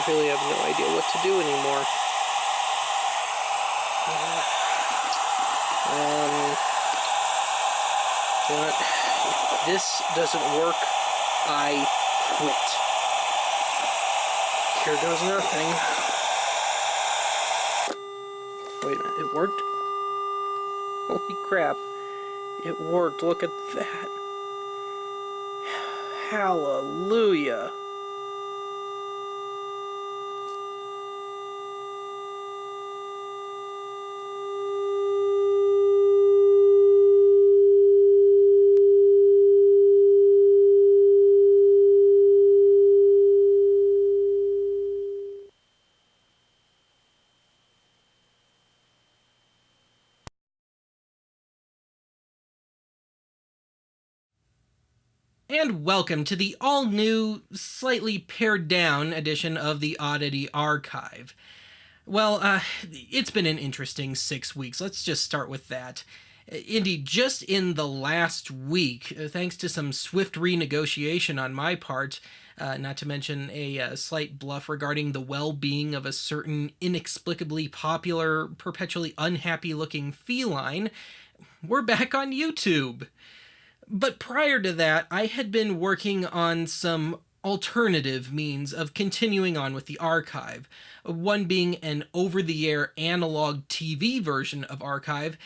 really have no idea what to do anymore. You know what? If this doesn't work, I quit. Here goes nothing. Wait a minute, it worked? Holy crap. It worked, look at that. Hallelujah. And welcome to the all-new, slightly pared-down edition of the Oddity Archive. Well, it's been an interesting 6 weeks. Let's just start with that. Indeed, just in the last week, thanks to some swift renegotiation on my part, not to mention a slight bluff regarding the well-being of a certain inexplicably popular, perpetually unhappy-looking feline, we're back on YouTube. But prior to that, I had been working on some alternative means of continuing on with the archive, one being an over-the-air analog TV version of archive,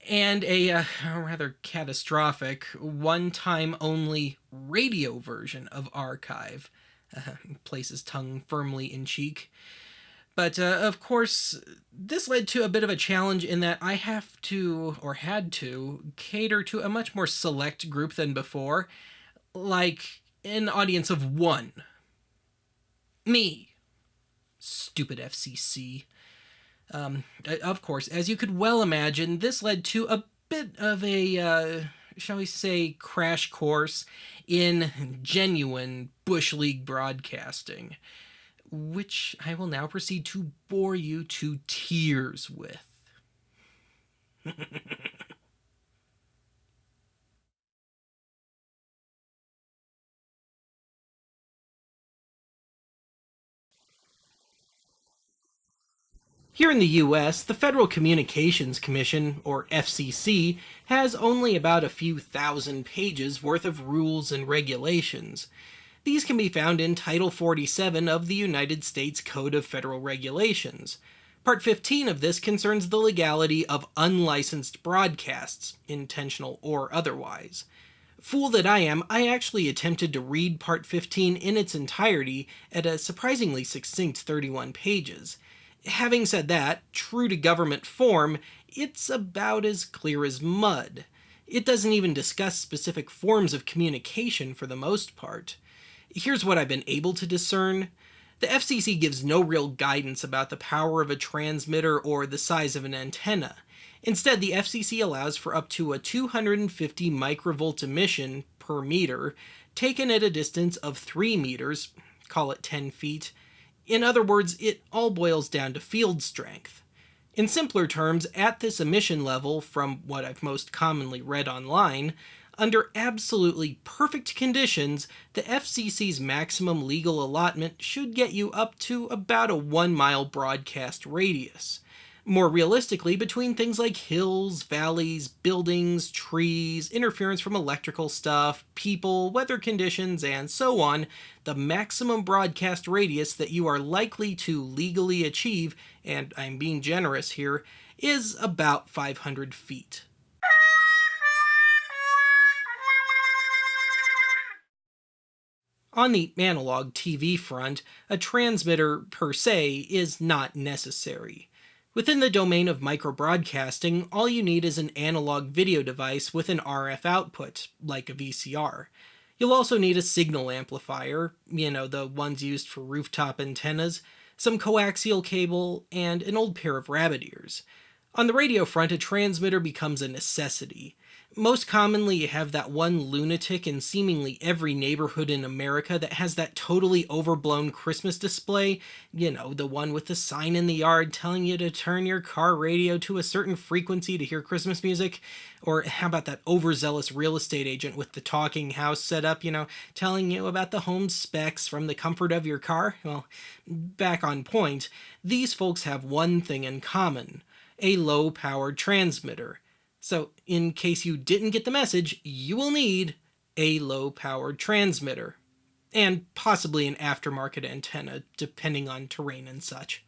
and a rather catastrophic, one-time-only radio version of archive. Places tongue firmly in cheek. But, of course, this led to a bit of a challenge in that I have to, or had to, cater to a much more select group than before, like an audience of one. Me. Stupid FCC. Of course, as you could well imagine, this led to a bit of a, shall we say, crash course in genuine Bush League broadcasting, which I will now proceed to bore you to tears with. Here in the US, the Federal Communications Commission, or FCC, has only about a few thousand pages worth of rules and regulations. These can be found in Title 47 of the United States Code of Federal Regulations. Part 15 of this concerns the legality of unlicensed broadcasts, intentional or otherwise. Fool that I am, I actually attempted to read Part 15 in its entirety at a surprisingly succinct 31 pages. Having said that, true to government form, it's about as clear as mud. It doesn't even discuss specific forms of communication for the most part. Here's what I've been able to discern. The FCC gives no real guidance about the power of a transmitter or the size of an antenna. Instead, the FCC allows for up to a 250 microvolt emission per meter, taken at a distance of 3 meters, call it 10 feet. In other words, it all boils down to field strength. In simpler terms, at this emission level, from what I've most commonly read online, under absolutely perfect conditions, the FCC's maximum legal allotment should get you up to about a 1-mile broadcast radius. More realistically, between things like hills, valleys, buildings, trees, interference from electrical stuff, people, weather conditions, and so on, the maximum broadcast radius that you are likely to legally achieve, and I'm being generous here, is about 500 feet. On the analog TV front, a transmitter per se is not necessary. Within the domain of microbroadcasting, all you need is an analog video device with an RF output, like a VCR. You'll also need a signal amplifier, the ones used for rooftop antennas, some coaxial cable, and an old pair of rabbit ears. On the radio front, a transmitter becomes a necessity. Most commonly, you have that one lunatic in seemingly every neighborhood in America that has that totally overblown Christmas display. You know, the one with the sign in the yard telling you to turn your car radio to a certain frequency to hear Christmas music. Or how about that overzealous real estate agent with the talking house set up, telling you about the home specs from the comfort of your car? Well, back on point, these folks have one thing in common: a low powered transmitter. So, in case you didn't get the message, you will need a low powered transmitter. And possibly an aftermarket antenna, depending on terrain and such.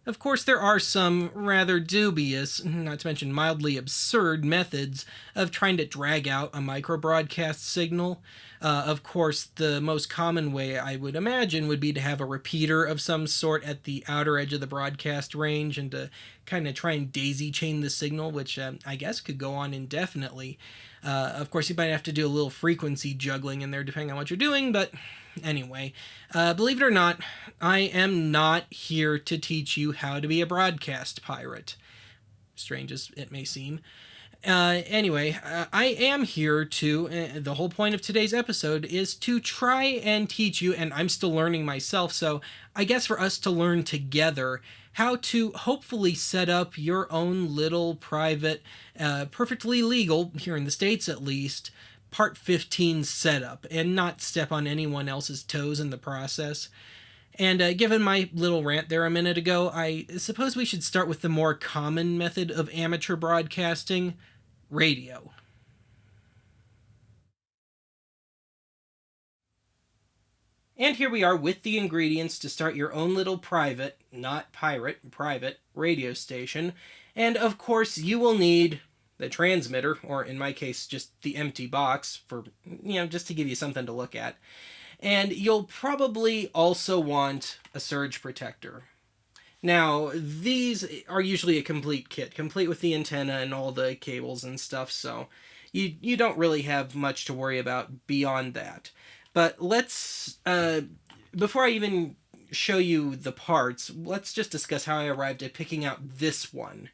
Of course, there are some rather dubious, not to mention mildly absurd, methods of trying to drag out a microbroadcast signal. Of course, the most common way I would imagine would be to have a repeater of some sort at the outer edge of the broadcast range and to kind of try and daisy chain the signal, which I guess could go on indefinitely. Of course, you might have to do a little frequency juggling in there depending on what you're doing, but anyway, believe it or not, I am not here to teach you how to be a broadcast pirate. Strange as it may seem. Anyway, I am here to, the whole point of today's episode is to try and teach you, and I'm still learning myself, so I guess for us to learn together how to hopefully set up your own little private, perfectly legal, here in the States at least, Part 15 setup, and not step on anyone else's toes in the process. And given my little rant there a minute ago, I suppose we should start with the more common method of amateur broadcasting: radio. And here we are with the ingredients to start your own little private, not pirate, private radio station. And of course, you will need the transmitter, or in my case, just the empty box for, just to give you something to look at. And you'll probably also want a surge protector. Now, these are usually a complete kit, complete with the antenna and all the cables and stuff, so you don't really have much to worry about beyond that. But let's, before I even show you the parts, let's just discuss how I arrived at picking out this one.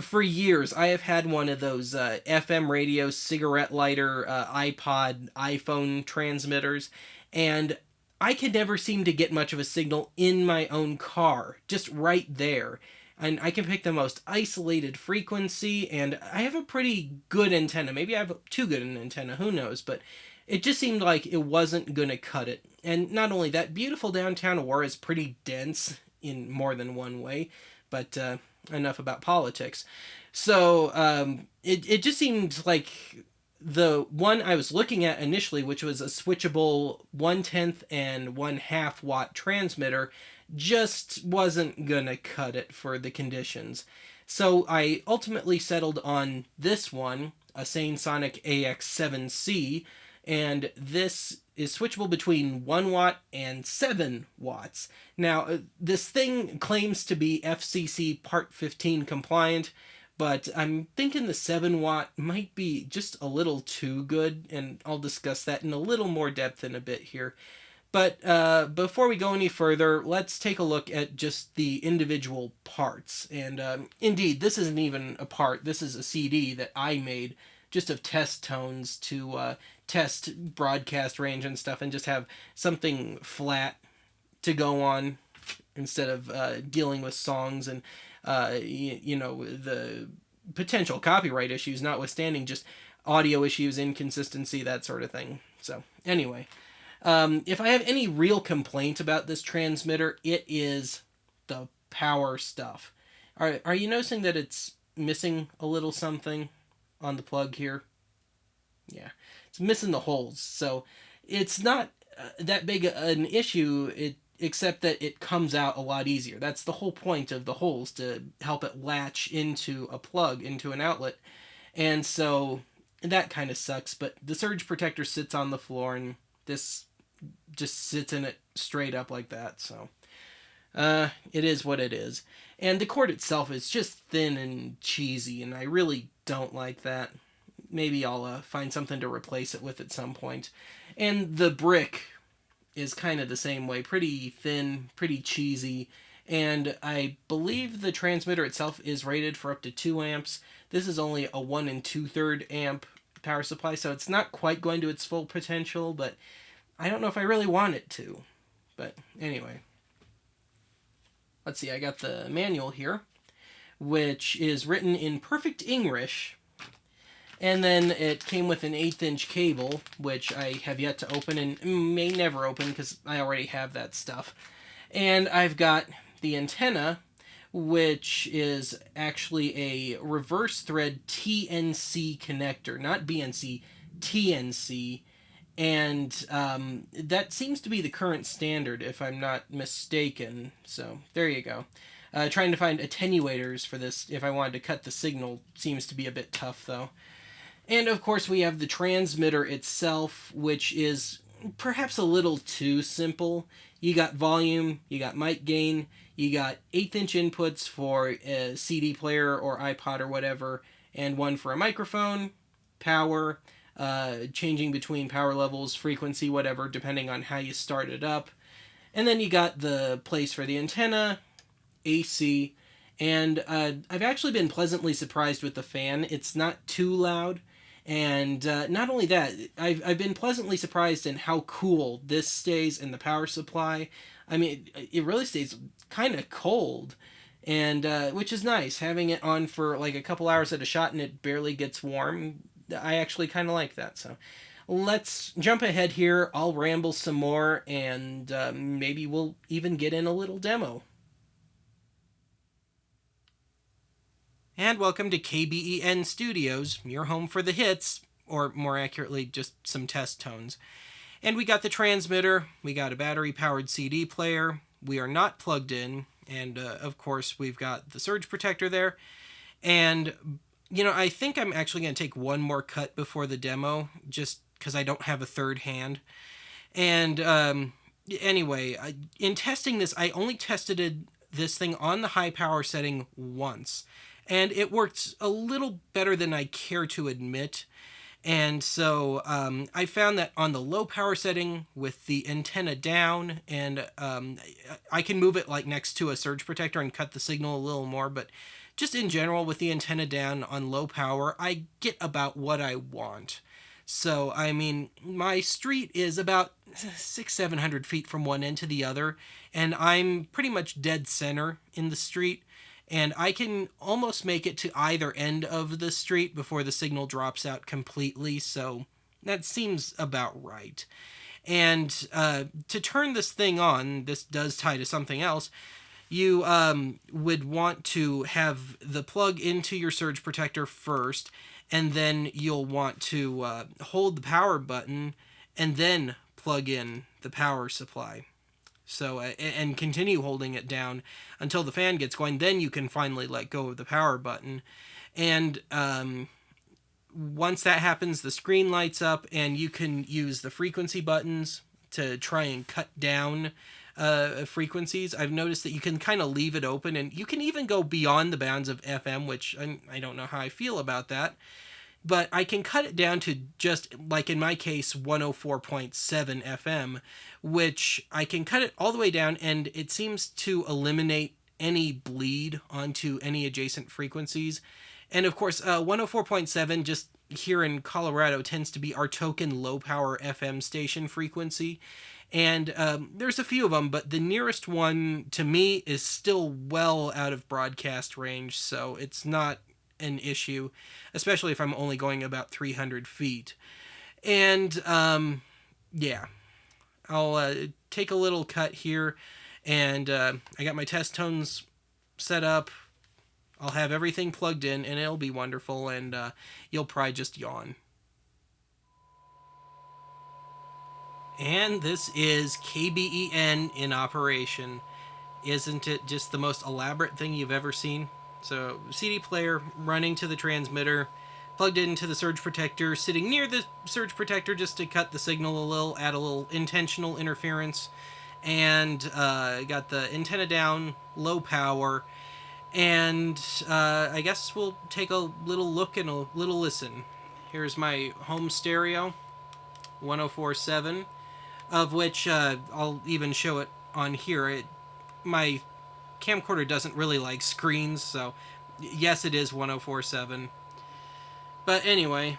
For years, I have had one of those FM radio, cigarette lighter, iPod, iPhone transmitters, and I could never seem to get much of a signal in my own car, just right there. And I can pick the most isolated frequency, and I have a pretty good antenna. Maybe I have too good an antenna, who knows, but it just seemed like it wasn't gonna cut it. And not only that, beautiful downtown Aurora is pretty dense in more than one way, but enough about politics. So it just seemed like the one I was looking at initially, which was a switchable 1/10 and 1/2 watt transmitter, just wasn't gonna cut it for the conditions. So I ultimately settled on this one, a Sonic AX7C, and this is switchable between 1 watt and 7 watts. Now, this thing claims to be FCC Part 15 compliant, but I'm thinking the 7 watt might be just a little too good, and I'll discuss that in a little more depth in a bit here. But before we go any further, let's take a look at just the individual parts. And indeed, this isn't even a part, this is a CD that I made just of test tones to test broadcast range and stuff, and just have something flat to go on instead of dealing with songs and the potential copyright issues notwithstanding, just audio issues, inconsistency, that sort of thing. So anyway, if I have any real complaint about this transmitter, it is the power stuff. Are you noticing that it's missing a little something on the plug here? Yeah, it's missing the holes. So it's not that big an issue, except that it comes out a lot easier. That's the whole point of the holes, to help it latch into a plug, into an outlet. And so that kind of sucks, but the surge protector sits on the floor, and this just sits in it straight up like that. So it is what it is. And the cord itself is just thin and cheesy, and I really don't like that. Maybe I'll find something to replace it with at some point. And the brick is kind of the same way. Pretty thin, pretty cheesy, and I believe the transmitter itself is rated for up to 2 amps. This is only a 1 2/3 amp power supply, so it's not quite going to its full potential, but I don't know if I really want it to. But anyway, let's see, I got the manual here, which is written in perfect English. And then it came with an 1/8" cable, which I have yet to open and may never open because I already have that stuff. And I've got the antenna, which is actually a reverse thread TNC connector, not BNC, TNC. And that seems to be the current standard, if I'm not mistaken. So there you go. Trying to find attenuators for this if I wanted to cut the signal seems to be a bit tough, though. And of course we have the transmitter itself, which is perhaps a little too simple. You got volume, you got mic gain, you got 1/8" inputs for a CD player or iPod or whatever, and one for a microphone, power, changing between power levels, frequency, whatever, depending on how you start it up. And then you got the place for the antenna, AC, and I've actually been pleasantly surprised with the fan. It's not too loud. And not only that, I've been pleasantly surprised in how cool this stays in the power supply. I mean, it really stays kind of cold, and which is nice. Having it on for like a couple hours at a shot and it barely gets warm, I actually kind of like that. So let's jump ahead here. I'll ramble some more, and maybe we'll even get in a little demo. And welcome to KBEN Studios, your home for the hits, or more accurately, just some test tones. And we got the transmitter, we got a battery-powered CD player, we are not plugged in, and of course we've got the surge protector there. And, you know, I think I'm actually going to take one more cut before the demo, just because I don't have a third hand. And anyway, in testing this, I only tested this thing on the high power setting once. And it worked a little better than I care to admit. And so I found that on the low power setting with the antenna down, and I can move it like next to a surge protector and cut the signal a little more, but just in general with the antenna down on low power, I get about what I want. So, I mean, my street is about 600-700 feet from one end to the other, and I'm pretty much dead center in the street. And I can almost make it to either end of the street before the signal drops out completely, so that seems about right. And to turn this thing on, this does tie to something else, you would want to have the plug into your surge protector first, and then you'll want to hold the power button and then plug in the power supply. So, and continue holding it down until the fan gets going. Then you can finally let go of the power button. And once that happens, the screen lights up, and you can use the frequency buttons to try and cut down frequencies. I've noticed that you can kind of leave it open, and you can even go beyond the bounds of FM, which I don't know how I feel about that. But I can cut it down to just, like in my case, 104.7 FM, which I can cut it all the way down, and it seems to eliminate any bleed onto any adjacent frequencies. And of course, 104.7, just here in Colorado, tends to be our token low-power FM station frequency. And there's a few of them, but the nearest one to me is still well out of broadcast range, so it's not an issue, especially if I'm only going about 300 feet. And yeah, I'll take a little cut here, and I got my test tones set up. I'll have everything plugged in, and it'll be wonderful, and you'll probably just yawn. And this is KBEN in operation. Isn't it just the most elaborate thing you've ever seen? So, CD player running to the transmitter, plugged into the surge protector, sitting near the surge protector just to cut the signal a little, add a little intentional interference, and got the antenna down, low power, and I guess we'll take a little look and a little listen. Here's my home stereo, 104.7, of which I'll even show it on here. My camcorder doesn't really like screens, so yes, it is 1047. But anyway,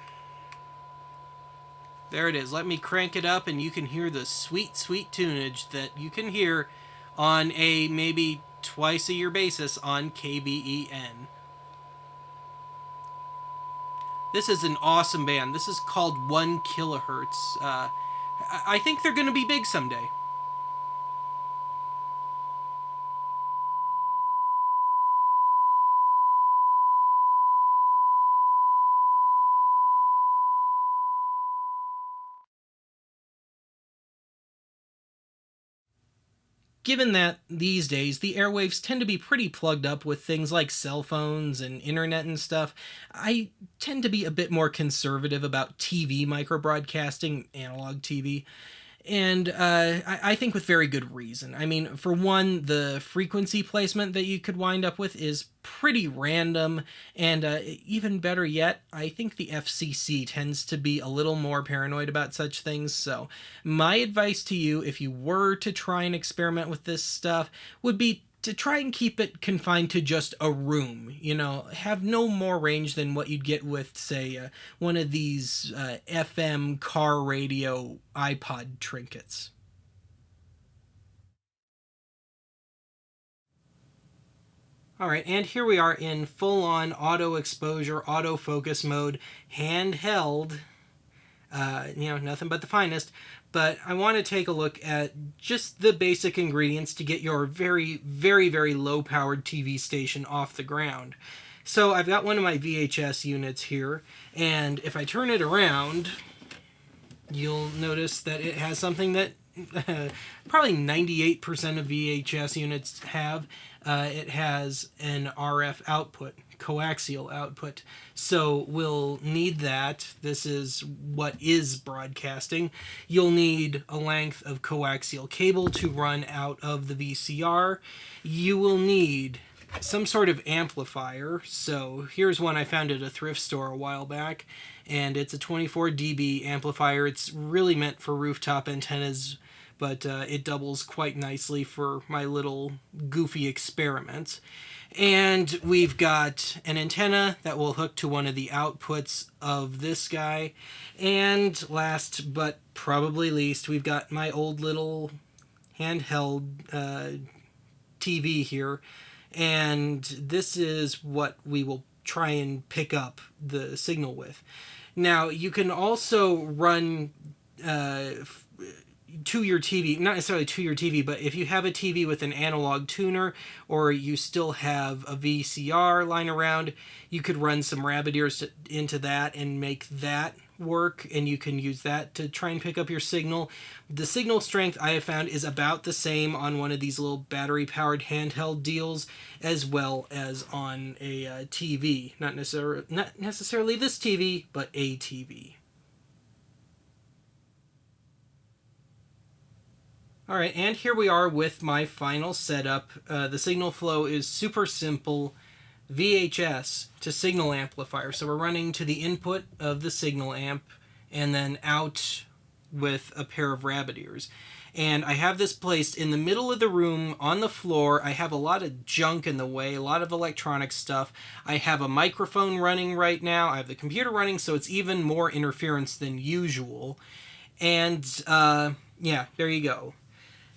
there it is. Let me crank it up and you can hear the sweet, sweet tunage that you can hear on a maybe twice a year basis on KBEN. This is an awesome band. This is called 1 Kilohertz. I think they're going to be big someday. Given that these days the airwaves tend to be pretty plugged up with things like cell phones and internet and stuff, I tend to be a bit more conservative about TV microbroadcasting, analog TV. And I think with very good reason. I mean, for one, the frequency placement that you could wind up with is pretty random, and even better yet, I think the FCC tends to be a little more paranoid about such things. So, my advice to you, if you were to try and experiment with this stuff, would be to try and keep it confined to just a room. You know, have no more range than what you'd get with, say, one of these FM car radio iPod trinkets. All right, and here we are in full-on auto exposure, autofocus mode, handheld. Nothing but the finest. But I want to take a look at just the basic ingredients to get your very, very, very low-powered TV station off the ground. So I've got one of my VHS units here, and if I turn it around, you'll notice that it has something that probably 98% of VHS units have. It has an RF output, coaxial output. So we'll need that. This is what is broadcasting. You'll need a length of coaxial cable to run out of the VCR. You will need some sort of amplifier. So here's one I found at a thrift store a while back, and it's a 24 dB amplifier. It's really meant for rooftop antennas, but it doubles quite nicely for my little goofy experiments. And we've got an antenna that will hook to one of the outputs of this guy. And last but probably least, we've got my old little handheld TV here. And this is what we will try and pick up the signal with. Now, you can also run to your TV, not necessarily to your TV, but if you have a TV with an analog tuner or you still have a VCR lying around, you could run some rabbit ears into that and make that work, and you can use that to try and pick up your signal. The signal strength I have found is about the same on one of these little battery-powered handheld deals as well as on a TV. Not necessarily this TV, but a TV. Alright, and here we are with my final setup. The signal flow is super simple. VHS to signal amplifier. So we're running to the input of the signal amp and then out with a pair of rabbit ears. And I have this placed in the middle of the room on the floor. I have a lot of junk in the way, a lot of electronic stuff. I have a microphone running right now. I have the computer running, so it's even more interference than usual. And yeah, there you go.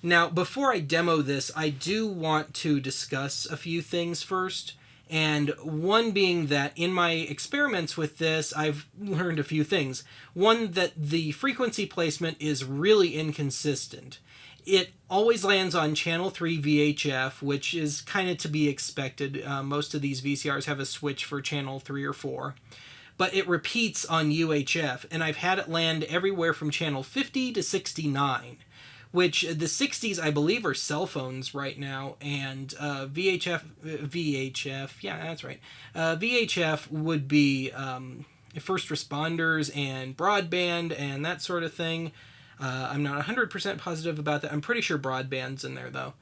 Now, before I demo this, I do want to discuss a few things first. And one being that in my experiments with this, I've learned a few things. One, that the frequency placement is really inconsistent. It always lands on channel 3 VHF, which is kind of to be expected. Most of these VCRs have a switch for channel 3 or 4. But it repeats on UHF, and I've had it land everywhere from channel 50 to 69. Which the 60s, I believe, are cell phones right now, and VHF, yeah, that's right. VHF would be first responders and broadband and that sort of thing. I'm not 100% positive about that. I'm pretty sure broadband's in there, though.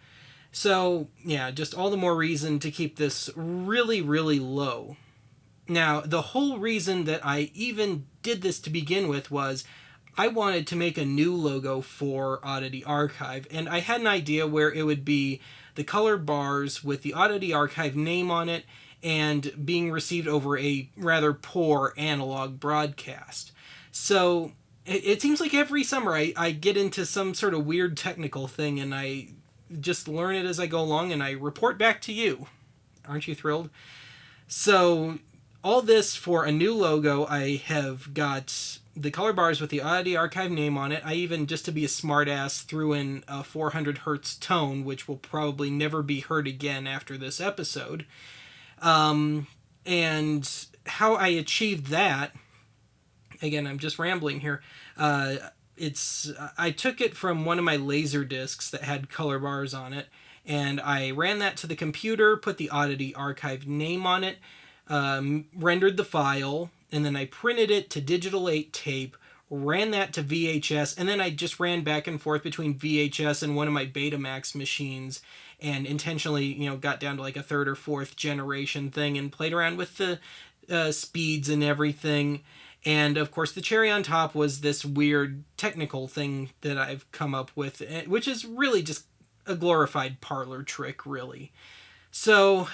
So, yeah, just all the more reason to keep this really, really low. Now, the whole reason that I even did this to begin with was I wanted to make a new logo for Oddity Archive, and I had an idea where it would be the color bars with the Oddity Archive name on it and being received over a rather poor analog broadcast. So it seems like every summer I get into some sort of weird technical thing and I just learn it as I go along and I report back to you. Aren't you thrilled? So all this for a new logo. I have got the color bars with the Oddity Archive name on it. I even, just to be a smartass, threw in a 400 hertz tone, which will probably never be heard again after this episode. And how I achieved that, again, I'm just rambling here. I took it from one of my laser discs that had color bars on it, and I ran that to the computer, put the Oddity Archive name on it, rendered the file, and then I printed it to digital 8 tape, ran that to VHS, and then I just ran back and forth between VHS and one of my Betamax machines, and intentionally, got down to like a third or fourth generation thing and played around with the speeds and everything. And of course, the cherry on top was this weird technical thing that I've come up with, which is really just a glorified parlor trick, really. So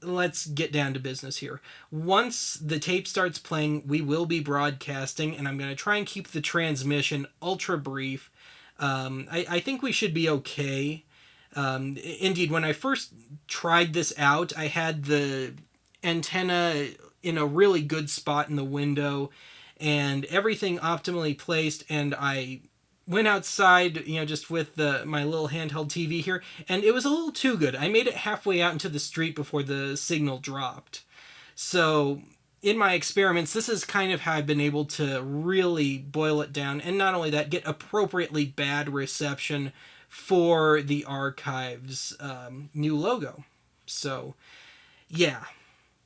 let's get down to business here. Once the tape starts playing, we will be broadcasting, and I'm going to try and keep the transmission ultra brief. I think we should be okay. Indeed, when I first tried this out, I had the antenna in a really good spot in the window and everything optimally placed, and I went outside, just with my little handheld TV here, and it was a little too good. I made it halfway out into the street before the signal dropped. So in my experiments, this is kind of how I've been able to really boil it down, and not only that, get appropriately bad reception for the archive's new logo. So yeah,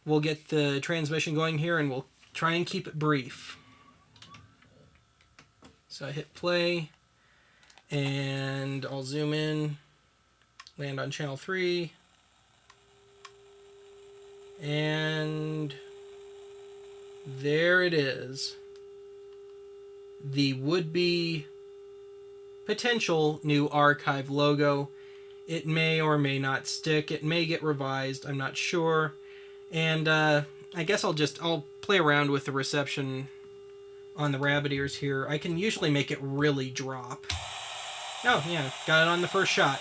we'll get the transmission going here and we'll try and keep it brief. So I hit play and I'll zoom in, land on channel 3, and there it is. The would-be potential new archive logo. It may or may not stick. It may get revised. I'm not sure. And I guess I'll play around with the reception on the rabbit ears here. I can usually make it really drop. Oh, yeah, got it on the first shot.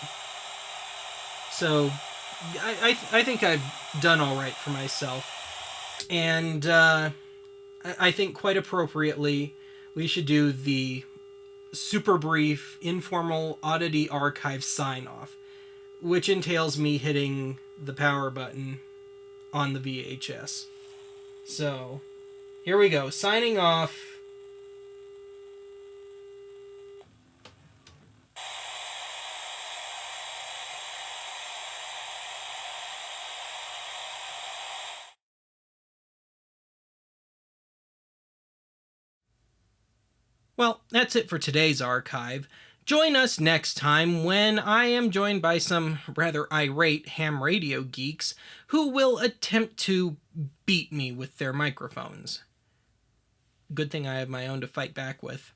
So I think I've done all right for myself. And I think quite appropriately we should do the super brief, informal Oddity Archive sign-off, which entails me hitting the power button on the VHS. So, here we go. Signing off. Well, that's it for today's archive. Join us next time when I am joined by some rather irate ham radio geeks who will attempt to beat me with their microphones. Good thing I have my own to fight back with.